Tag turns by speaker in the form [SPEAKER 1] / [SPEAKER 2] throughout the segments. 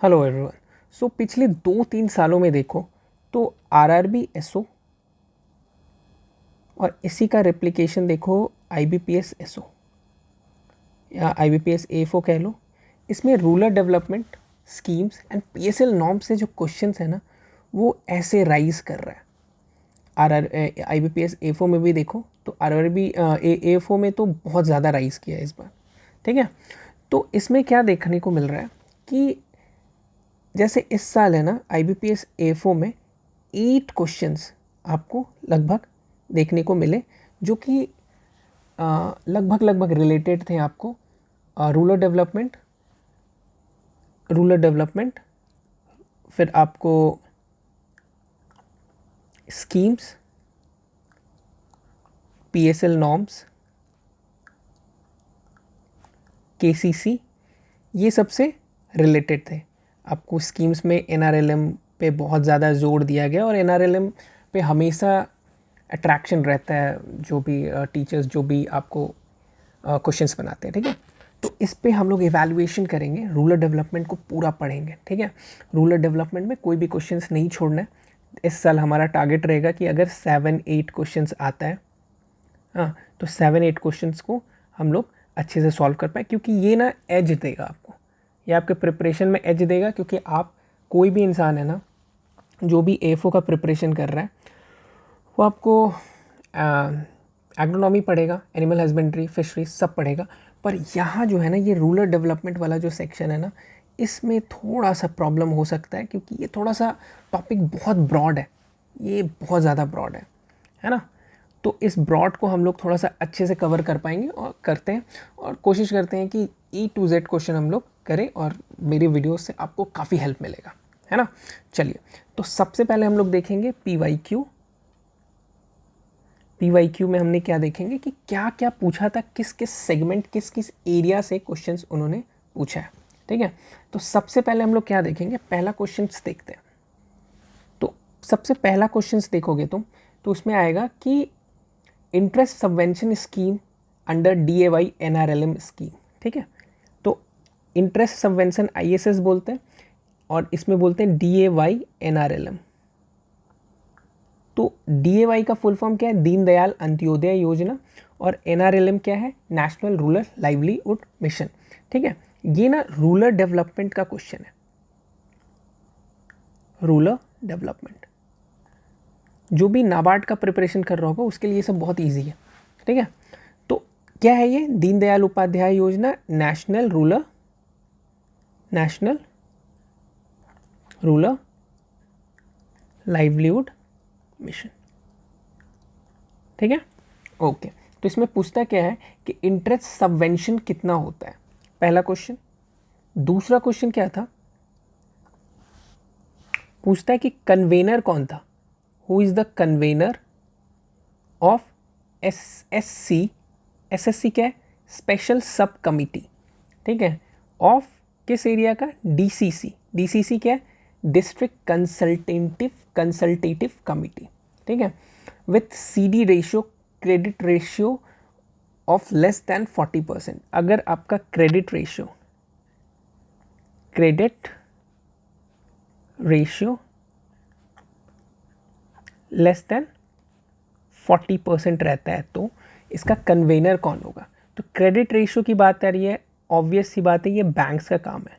[SPEAKER 1] Hello everyone. सो पिछले 2-3 सालों में देखो तो आरआरबी एसओ और इसी का रेप्लिकेशन देखो आईबीपीएस एसओ या आईबीपीएस एफओ कह लो। इसमें rural development schemes and PSL norm से जो क्वेश्चंस है ना वो ऐसे राइज कर रहा है। आईबीपीएस एफओ में भी देखो तो आरआरबी एफओ में तो बहुत ज़्यादा राइज किया है इस बार। ठीक है, तो इसमें क्या देखने को मिल रहा है कि जैसे इस साल है ना आईबीपीएस एफओ में 8 क्वेश्चंस आपको लगभग देखने को मिले जो कि लगभग रिलेटेड थे आपको रूरल डेवलपमेंट, फिर आपको स्कीम्स, पीएसएल नॉर्म्स, केसीसी, ये सबसे रिलेटेड थे। आपको स्कीम्स में एनआरएलएम पे बहुत ज़्यादा जोर दिया गया और एनआरएलएम पे हमेशा अट्रैक्शन रहता है, जो भी टीचर्स जो भी आपको क्वेश्चंस बनाते हैं। ठीक है, तो इस पे हम लोग इवैल्यूएशन करेंगे, रूरल डेवलपमेंट को पूरा पढ़ेंगे। ठीक है, रूरल डेवलपमेंट में कोई भी क्वेश्चंस नहीं छोड़ना है। इस साल हमारा टारगेट रहेगा कि अगर 7-8 क्वेश्चंस आता है, हाँ, तो 7-8 क्वेश्चंस को हम लोग अच्छे से सॉल्व कर पाए, क्योंकि ये ना एज देगा आपको, ये आपके प्रिपरेशन में एज देगा। क्योंकि आप कोई भी इंसान है ना जो भी एफओ का प्रिपरेशन कर रहा है वो आपको एग्रोनॉमी पढ़ेगा, एनिमल हस्बेंड्री, फिशरीज सब पढ़ेगा। पर यहाँ जो है ना ये रूरल डेवलपमेंट वाला जो सेक्शन है ना इसमें थोड़ा सा प्रॉब्लम हो सकता है, क्योंकि ये थोड़ा सा टॉपिक बहुत ब्रॉड है, ये बहुत ज़्यादा ब्रॉड है ना। तो इस ब्रॉड को हम लोग थोड़ा सा अच्छे से कवर कर पाएंगे और करते हैं, और कोशिश करते हैं कि E to Z क्वेश्चन हम लोग करें, और मेरी वीडियो से आपको काफ़ी हेल्प मिलेगा, है ना। चलिए, तो सबसे पहले हम लोग देखेंगे पीवाईक्यू में हमने क्या देखेंगे कि क्या क्या पूछा था, किस किस सेगमेंट, किस किस एरिया से क्वेश्चंस उन्होंने पूछा है। ठीक है, तो सबसे पहले हम लोग क्या देखेंगे, पहला क्वेश्चंस देखते हैं। तो सबसे पहला क्वेश्चंस देखोगे तुम तो उसमें आएगा कि interest subvention scheme under DAY NRLM scheme. ठीक है, तो इंटरेस्ट सबवेंशन आईएसएस बोलते हैं और इसमें बोलते हैं डीएवाई एनआरएलएम। तो डीएवाई का फुल फॉर्म क्या है, दीनदयाल अंत्योदय योजना, और एनआरएलएम क्या है, नेशनल रूरल लाइवलीहुड मिशन। ठीक है, ये ना रूरल डेवलपमेंट का क्वेश्चन है, रूरल डेवलपमेंट। जो भी नाबार्ड का प्रिपरेशन कर रहा होगा उसके लिए सब बहुत ईजी है। ठीक है, तो क्या है ये, दीनदयाल उपाध्याय योजना, नेशनल रूरल लाइवलीहुड मिशन। ठीक है, ओके। तो इसमें पूछता क्या है कि इंटरेस्ट सबवेंशन कितना होता है, पहला क्वेश्चन। दूसरा क्वेश्चन क्या था, पूछता है कि कन्वेनर कौन था, who is the convener of SSC क्या है, स्पेशल सब कमिटी। ठीक है, ऑफ किस एरिया का, डीसीसी क्या है, डिस्ट्रिक्ट कंसल्टेटिव कमिटी। ठीक है, with CD ratio, credit ratio of less than 40%। अगर आपका क्रेडिट रेशियो लेस देन 40% रहता है तो इसका कन्वेनर कौन होगा। तो क्रेडिट रेशियो की बात आ रही है, ऑब्वियस सी बात है ये बैंक्स का काम है।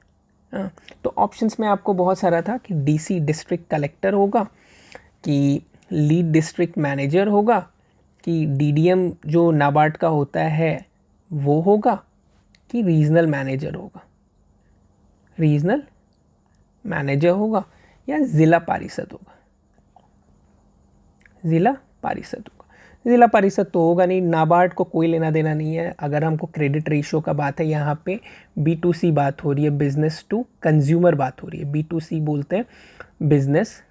[SPEAKER 1] हाँ, तो ऑप्शंस में आपको बहुत सारा था कि डीसी डिस्ट्रिक्ट कलेक्टर होगा, कि लीड डिस्ट्रिक्ट मैनेजर होगा, कि डीडीएम जो नाबार्ड का होता है वो होगा, कि रीजनल मैनेजर होगा, या ज़िला पारिषद होगा। ज़िला परिषद तो होगा नहीं, नाबार्ड को कोई लेना देना नहीं है। अगर हमको क्रेडिट रेशियो का बात है, यहाँ पे B2C बात हो रही है, बिजनेस टू कंज्यूमर बात हो रही है। B2C बोलते हैं, बिजनेस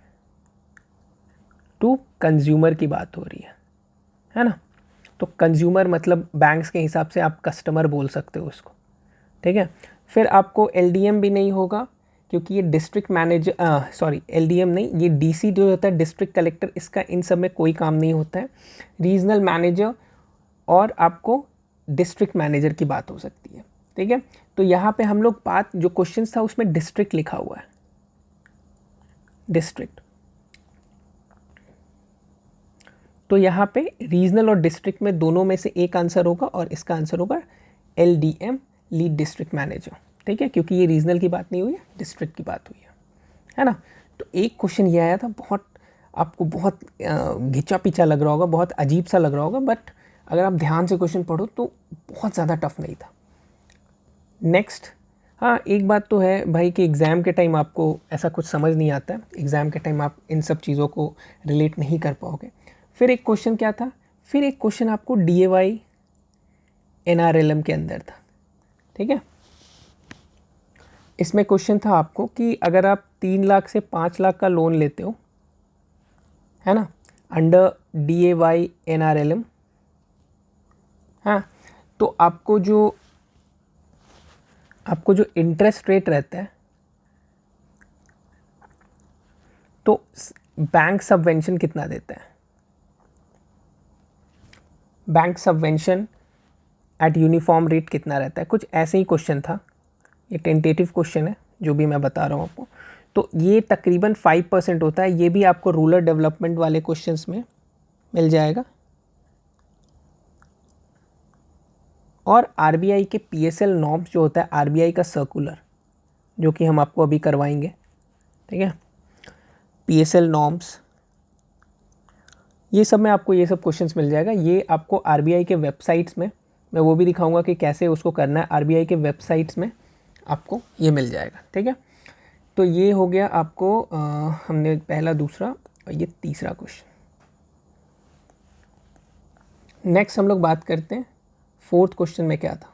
[SPEAKER 1] टू कंज्यूमर की बात हो रही है ना। तो कंज्यूमर मतलब बैंक्स के हिसाब से आप कस्टमर बोल सकते हो उसको। ठीक है, फिर आपको एलडीएम भी नहीं होगा, क्योंकि ये डिस्ट्रिक्ट मैनेजर एलडीएम नहीं, ये डीसी जो होता है डिस्ट्रिक्ट कलेक्टर, इसका इन सब में कोई काम नहीं होता है। रीजनल मैनेजर और आपको डिस्ट्रिक्ट मैनेजर की बात हो सकती है। ठीक है। तो यहाँ पे हम लोग बात जो क्वेश्चन था उसमें डिस्ट्रिक्ट लिखा हुआ है, डिस्ट्रिक्ट। तो यहाँ पे रीजनल और डिस्ट्रिक्ट में दोनों में से एक आंसर होगा और इसका आंसर होगा LDM, लीड डिस्ट्रिक्ट मैनेजर, ठीक है, क्योंकि ये रीजनल की बात नहीं हुई है, डिस्ट्रिक्ट की बात हुई है ना। तो एक क्वेश्चन ये आया था, बहुत आपको बहुत घिंचा पिचा लग रहा होगा, बहुत अजीब सा लग रहा होगा, बट अगर आप ध्यान से क्वेश्चन पढ़ो तो बहुत ज़्यादा टफ नहीं था। नेक्स्ट, हाँ एक बात तो है भाई कि एग्ज़ाम के टाइम आपको ऐसा कुछ समझ नहीं आता है, एग्ज़ाम के टाइम आप इन सब चीज़ों को रिलेट नहीं कर पाओगे। फिर एक क्वेश्चन क्या था, फिर एक क्वेश्चन आपको DAY NRLM के अंदर था, ठीक है। इसमें क्वेश्चन था आपको कि अगर आप 3 लाख से 5 लाख का लोन लेते हो, है ना, अंडर DAY NRLM, हाँ, तो आपको जो इंटरेस्ट रेट रहता है, तो बैंक सबवेंशन कितना देता है, bank subvention eight uniform rate कितना रहता है, कुछ ऐसे ही क्वेश्चन था। ये टेंटेटिव क्वेश्चन है जो भी मैं बता रहा हूँ आपको। तो ये तकरीबन 5% होता है, ये भी आपको रूरल डेवलपमेंट वाले क्वेश्चंस में मिल जाएगा। और RBI के PSL नॉर्म्स जो होता है, RBI का सर्कुलर जो कि हम आपको अभी करवाएंगे, ठीक है, PSL नॉर्म्स, ये सब में आपको ये सब क्वेश्चंस मिल जाएगा। ये आपको RBI के वेबसाइट्स में, मैं वो भी दिखाऊंगा कि कैसे उसको करना है, RBI के वेबसाइट्स में आपको ये मिल जाएगा, ठीक है। तो ये हो गया आपको हमने पहला, दूसरा और ये तीसरा क्वेश्चन। नेक्स्ट हम लोग बात करते हैं फोर्थ क्वेश्चन में क्या था।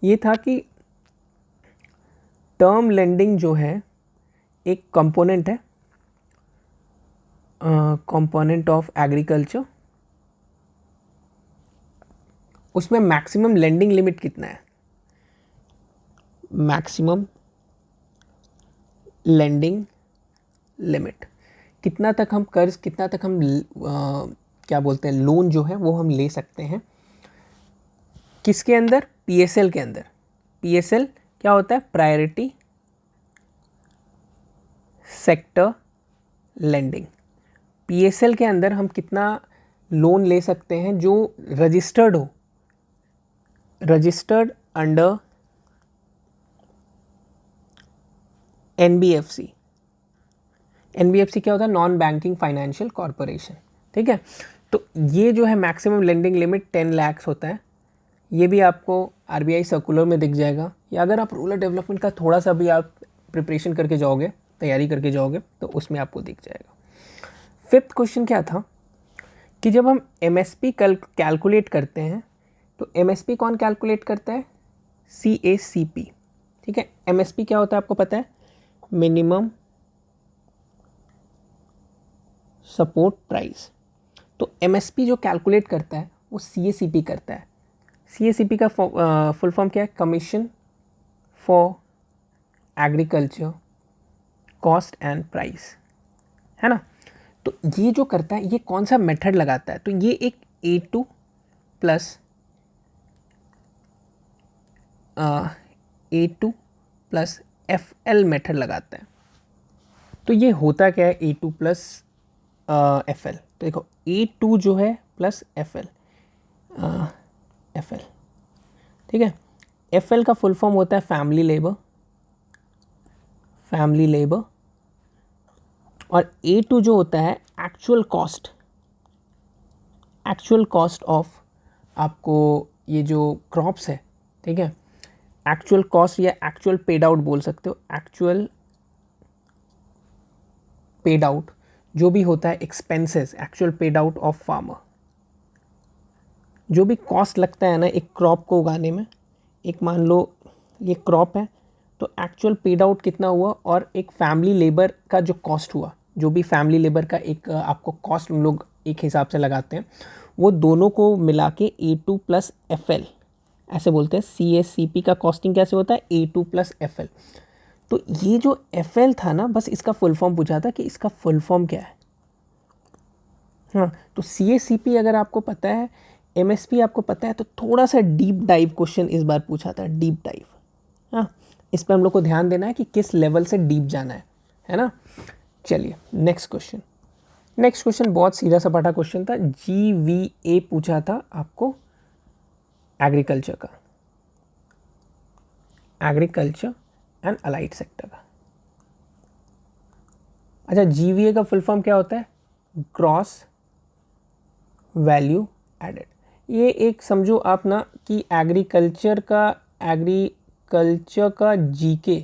[SPEAKER 1] ये था कि टर्म लेंडिंग जो है एक कंपोनेंट है, कंपोनेंट ऑफ एग्रीकल्चर, उसमें मैक्सिमम लेंडिंग लिमिट कितना है, मैक्सिमम लेंडिंग लिमिट, कितना तक हम कर्ज, कितना तक हम क्या बोलते हैं लोन जो है वो हम ले सकते हैं, किसके अंदर, PSL के अंदर। PSL क्या होता है, प्रायोरिटी सेक्टर लेंडिंग। PSL के अंदर हम कितना लोन ले सकते हैं जो रजिस्टर्ड हो, रजिस्टर्ड अंडर NBFC। NBFC क्या होता है, नॉन बैंकिंग फाइनेंशियल कॉरपोरेशन, ठीक है। तो ये जो है मैक्सिमम लेंडिंग लिमिट 10 लाख होता है। ये भी आपको RBI सर्कुलर में दिख जाएगा, या अगर आप रूरल डेवलपमेंट का थोड़ा सा भी आप प्रिपरेशन करके जाओगे, तैयारी करके जाओगे, तो उसमें आपको दिख जाएगा। फिफ्थ क्वेश्चन क्या था कि जब हम MSP कैलकुलेट करते हैं, तो MSP कौन कैलकुलेट करता है, CACP, ठीक है। MSP क्या होता है आपको पता है, मिनिमम सपोर्ट प्राइस। तो MSP जो कैलकुलेट करता है वो CACP करता है। CACP का फुल फॉर्म क्या है, commission for agriculture cost and price, है ना। तो ये जो करता है, ये कौन सा मेथड लगाता है, तो ये एक A2 प्लस FL मेथड लगाता है। तो ये होता क्या है A2 प्लस FL, तो देखो A2 जो है प्लस FL, ठीक है। FL का फुल फॉर्म होता है फैमिली लेबर, और A2 जो होता है एक्चुअल कॉस्ट ऑफ आपको ये जो क्रॉप्स है, ठीक है, एक्चुअल कॉस्ट या एक्चुअल पेड आउट बोल सकते हो, एक्चुअल पेड आउट जो भी होता है, expenses, actual paid out of farmer, जो भी कॉस्ट लगता है ना एक क्रॉप को उगाने में, एक मान लो ये क्रॉप है, तो एक्चुअल पेड आउट कितना हुआ, और एक फैमिली लेबर का जो कॉस्ट हुआ, जो भी फैमिली लेबर का एक आपको कॉस्ट हम लोग एक हिसाब से लगाते हैं, वो दोनों को मिला के A2 प्लस FL ऐसे बोलते हैं। CACP का कॉस्टिंग कैसे होता है, A2 प्लस FL। तो ये जो FL था ना, बस इसका फुल फॉर्म पूछा था कि इसका फुल फॉर्म क्या है। हाँ, तो CACP अगर आपको पता है एमएसपी आपको पता है, तो थोड़ा सा डीप डाइव क्वेश्चन इस बार पूछा था, डीप डाइव। हाँ, इस पर हम लोग को ध्यान देना है कि किस लेवल से डीप जाना है ना। चलिए नेक्स्ट क्वेश्चन। नेक्स्ट क्वेश्चन बहुत सीधा सपाटा क्वेश्चन था, GVA पूछा था आपको एग्रीकल्चर का, एग्रीकल्चर एंड अलाइड सेक्टर का। अच्छा, GVA का फुल फॉर्म क्या होता है? Gross value added. ये एक समझो आप ना कि एग्रीकल्चर का जीके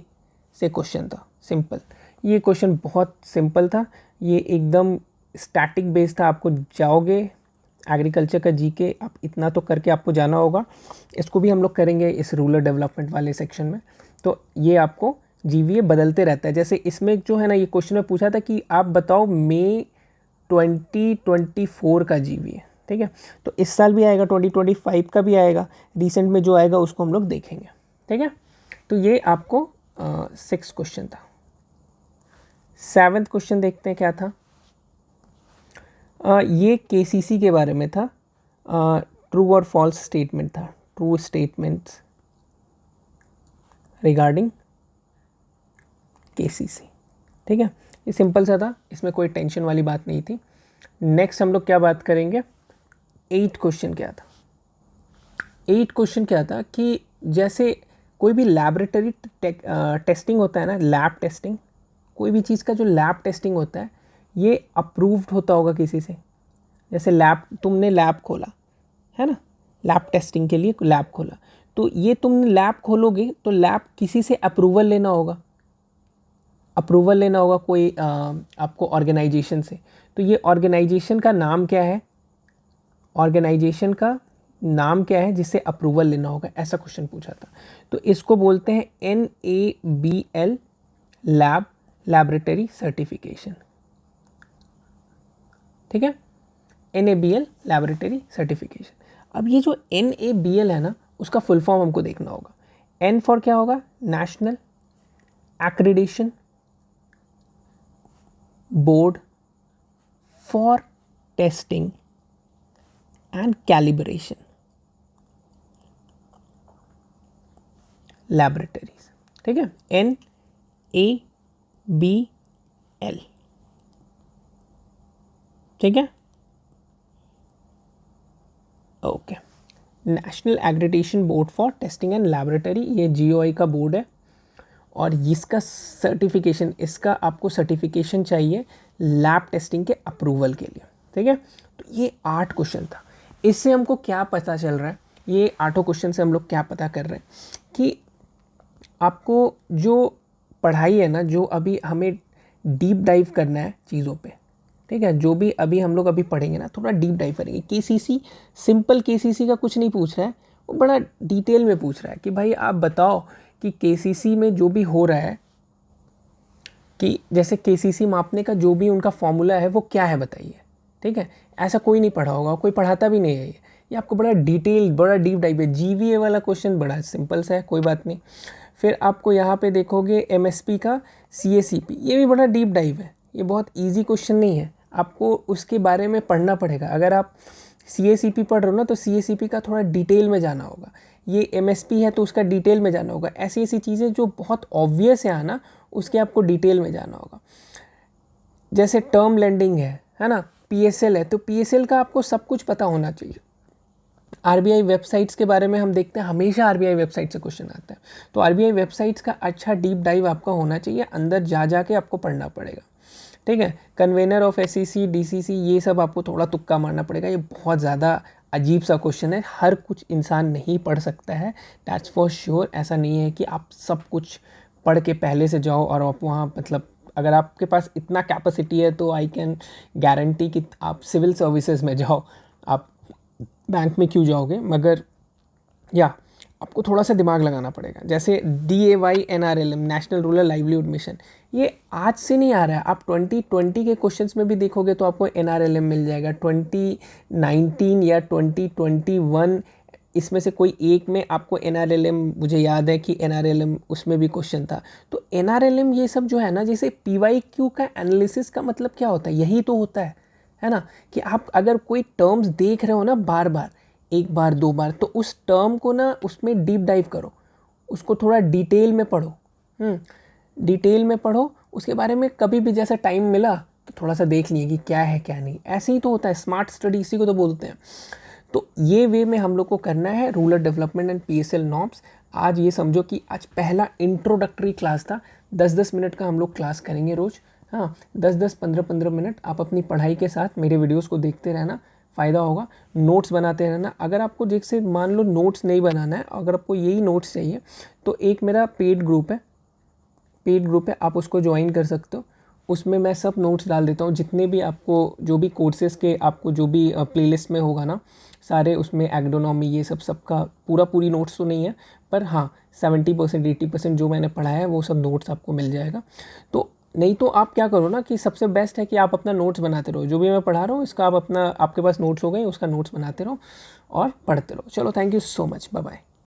[SPEAKER 1] से क्वेश्चन था, सिंपल। ये क्वेश्चन बहुत सिंपल था, ये एकदम स्टैटिक बेस था। आपको जाओगे एग्रीकल्चर का जीके, आप इतना तो करके आपको जाना होगा। इसको भी हम लोग करेंगे इस रूरल डेवलपमेंट वाले सेक्शन में। तो ये आपको जीवीए बदलते रहता है। जैसे इसमें जो है ना, ये क्वेश्चन में पूछा था कि आप बताओ मई 2024 का जीवीए, ठीक है। तो इस साल भी आएगा, 2025 का भी आएगा, रिसेंट में जो आएगा उसको हम लोग देखेंगे, ठीक है। तो ये आपको 6 क्वेश्चन था। 7th क्वेश्चन देखते हैं क्या था। ये केसीसी के बारे में था, ट्रू और फॉल्स स्टेटमेंट था, ट्रू स्टेटमेंट्स रिगार्डिंग केसीसी, ठीक है। ये सिंपल सा था, इसमें कोई टेंशन वाली बात नहीं थी। नेक्स्ट हम लोग क्या बात करेंगे, 8 क्वेश्चन क्या था। 8 क्वेश्चन क्या था कि जैसे कोई भी लैबोरेटरी टेस्टिंग होता है ना, लैब टेस्टिंग, कोई भी चीज़ का जो लैब टेस्टिंग होता है ये अप्रूव्ड होता होगा किसी से। जैसे लैब, तुमने लैब खोला है ना, लैब टेस्टिंग के लिए लैब खोला, तो ये तुमने लैब खोलोगे तो लैब किसी से अप्रूवल लेना होगा, अप्रूवल लेना होगा कोई आपको ऑर्गेनाइजेशन से। तो ये ऑर्गेनाइजेशन का नाम क्या है, ऑर्गेनाइजेशन का नाम क्या है जिससे अप्रूवल लेना होगा, ऐसा क्वेश्चन पूछा था। तो इसको बोलते हैं NABL लैब, लैबोरेटरी सर्टिफिकेशन, ठीक है। NABL laboratory certification. अब ये जो NABL है ना, उसका फुल फॉर्म हमको देखना होगा। N फॉर क्या होगा, national accreditation board for testing and calibration laboratories, ठीक है। NABL, ठीक है, okay. National accreditation board for testing and laboratory, ये GOI का बोर्ड है और इसका सर्टिफिकेशन, इसका आपको सर्टिफिकेशन चाहिए लैब टेस्टिंग के अप्रूवल के लिए, ठीक है। तो ये 8 क्वेश्चन था। इससे हमको क्या पता चल रहा है, ये 8 क्वेश्चन से हम लोग क्या पता कर रहे हैं कि आपको जो पढ़ाई है ना, जो अभी हमें डीप डाइव करना है चीज़ों पे, ठीक है, जो भी अभी हम लोग अभी पढ़ेंगे ना, थोड़ा डीप डाइव करेंगे। केसीसी, सिंपल केसीसी का कुछ नहीं पूछ रहा है, वो बड़ा डिटेल में पूछ रहा है कि भाई आप बताओ कि केसीसी में जो भी हो रहा है, कि जैसे केसीसी मापने का जो भी उनका फॉर्मूला है वो क्या है बताइए, ठीक है। ऐसा कोई नहीं पढ़ा होगा, कोई पढ़ाता भी नहीं है ये आपको बड़ा डिटेल, बड़ा डीप डाइव है। जीवीए वाला क्वेश्चन बड़ा सिंपल सा है, कोई बात नहीं। फिर आपको यहाँ पे देखोगे एमएसपी का CACP, ये भी बड़ा डीप डाइव है, ये बहुत ईजी क्वेश्चन नहीं है, आपको उसके बारे में पढ़ना पड़ेगा। अगर आप CACP पढ़ रहे हो ना, तो CACP का थोड़ा डिटेल में जाना होगा। ये MSP है तो उसका डिटेल में जाना होगा। ऐसी ऐसी चीज़ें जो बहुत ऑब्वियस है ना, उसके आपको डिटेल में जाना होगा। जैसे टर्म लेंडिंग है ना, PSL है, तो PSL का आपको सब कुछ पता होना चाहिए। RBI वेबसाइट्स के बारे में हम देखते हैं, हमेशा RBI वेबसाइट से क्वेश्चन आता है, तो RBI वेबसाइट्स का अच्छा डीप डाइव आपका होना चाहिए, अंदर जा के आपको पढ़ना पड़ेगा, ठीक है। कन्वेनर ऑफ SEC DCC, ये सब आपको थोड़ा तुक्का मारना पड़ेगा, ये बहुत ज़्यादा अजीब सा क्वेश्चन है, हर कुछ इंसान नहीं पढ़ सकता है, दैट्स फॉर श्योर। ऐसा नहीं है कि आप सब कुछ पढ़ के पहले से जाओ और आप वहाँ, मतलब अगर आपके पास इतना कैपेसिटी है तो आई कैन गारंटी कि आप सिविल सर्विसेज में जाओ, आप बैंक में क्यों जाओगे, मगर या आपको थोड़ा सा दिमाग लगाना पड़ेगा। जैसे DAY NRLM, national rural livelihood mission, ये आज से नहीं आ रहा है, आप 2020 के क्वेश्चंस में भी देखोगे तो आपको NRLM मिल जाएगा। 2019 या 2021 इसमें से कोई एक में आपको NRLM, मुझे याद है कि NRLM उसमें भी क्वेश्चन था। तो NRLM ये सब जो है ना, जैसे PYQ का एनालिसिस का मतलब क्या होता है, यही तो होता है ना, कि आप अगर कोई टर्म्स देख रहे हो ना बार बार, 1 बार 2 बार, तो उस टर्म को ना उसमें डीप डाइव करो, उसको थोड़ा डिटेल में पढ़ो, डिटेल में पढ़ो उसके बारे में। कभी भी जैसा टाइम मिला तो थोड़ा सा देख लिए कि क्या है क्या नहीं। ऐसे ही तो होता है, स्मार्ट स्टडी इसी को तो बोलते हैं। तो ये वे में हम लोग को करना है rural development and PSL norms. आज ये समझो कि आज पहला इंट्रोडक्टरी क्लास था, 10-10 मिनट का हम लोग क्लास करेंगे रोज़। हाँ, 10-10 15-15 मिनट आप अपनी पढ़ाई के साथ मेरे वीडियोस को देखते रहना, फ़ायदा होगा। नोट्स बनाते रहना। अगर आपको जैसे मान लो नोट्स नहीं बनाना है, अगर आपको यही नोट्स चाहिए तो एक मेरा पेड ग्रुप है, आप उसको ज्वाइन कर सकते हो। उसमें मैं सब नोट्स डाल देता हूँ, जितने भी आपको जो भी कोर्सेज़ के आपको जो भी प्लेलिस्ट में होगा ना, सारे उसमें एग्रोनॉमी ये सबका पूरी नोट्स तो नहीं है, पर हाँ 70% 80% जो मैंने पढ़ाया है वो सब नोट्स आपको मिल जाएगा। तो नहीं तो आप क्या करो ना कि सबसे बेस्ट है कि आप अपना नोट्स बनाते रहो, जो भी मैं पढ़ा रहा हूँ इसका आप अपना, आपके पास नोट्स हो गए उसका नोट्स बनाते रहो और पढ़ते रहो। चलो, thank you so much, bye bye.